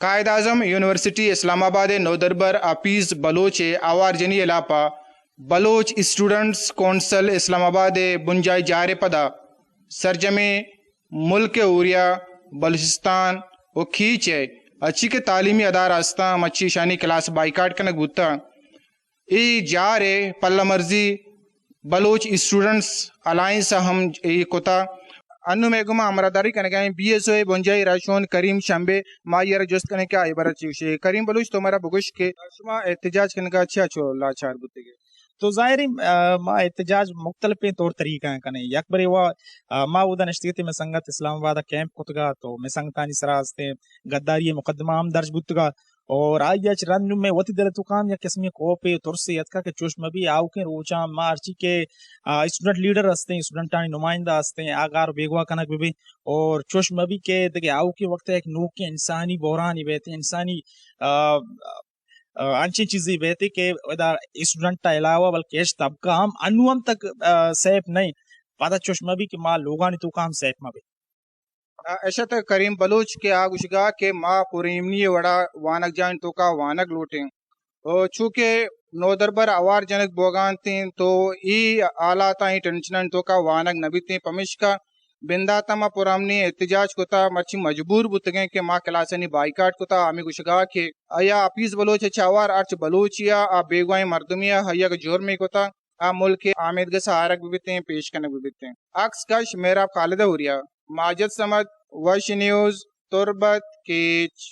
कायद Azam university Islamabad नौदरबर अपीज बलोच आवार जनी इलापा बलोच स्टूडेंट्स कौंसल इस्लामाबाद बुंजाई जार पदा सरजमे मुल्क उरिया बलुचिस्तान व खींच अच्छी के तालीमी अदार आस्ता मच्छी शानी क्लास बाइकाट कनक बुता ई जार पल्ला मर्जी बलोच स्टूडेंट्स अलायंस हम ई कोता अनु मेगुमा अमरादारी कनक BSO बुंजाई राशोन करीम शंबे मायर जोस्त कनक इबरत चीशे करीम बलूच तुम्हारा बुगुश के शुमा एहतजाज कनक अच्छा चो लाचार बुतेगे तो ज़ाहिर मां एहतजाज मुख्तलिफ तौर तरीका कने यक बरे वा मां उदा नश्तियती में संगत इस्लामाबाद कैंप कुतगा तो में संगतानी सरास्ते गद्दारी मुकदमा हम दर्ज बुतगा और आयच रन में वती दल तुकाम या किस्म कोपे तुरसे यतका के चोश में भी आउ के रोचा मार्ची के स्टूडेंट लीडर हस्ते हैं स्टूडेंटानी नुमाइंदा हस्ते हैं आगार बेगवा कनक भी और चोश में भी के दगे आउ के वक्त एक नूक के इंसानी बहरान ही बेहते इंसानी अच्छी चीजें बेहती के स्टूडेंट अलावा बल्कि तबका हम अनुम तक सेफ नहीं पता चश्मा भी कि माँ लोगा तो काम सेफ में भी अशत करीम बलूच के आगुशगा के माँ पुरीमनी वड़ा वानक जान तो का वानक लूटें और चूंकि नौदरबर अवार जनक बोगान तीन तो ई आला ताई टेंशन तो का वानक नबी तीन पमिश का बिंदा तमा पुरामनी एहतजाज कोता मच्छी मजबूर बुतगे के माँ क्लासनी बाइकाट कोता आमी गुशगा के अया अपीस बलोच चावार अर्च बलोचिया आ बेगवाई मर्दमिया हया के जोर में कोता आ मुल्क आमिद गसा आरक बिबिते पेश कने बिबिते अक्स कश मेरा खालिदा हुरिया माजिद समद वश न्यूज़ तुरबत कीच।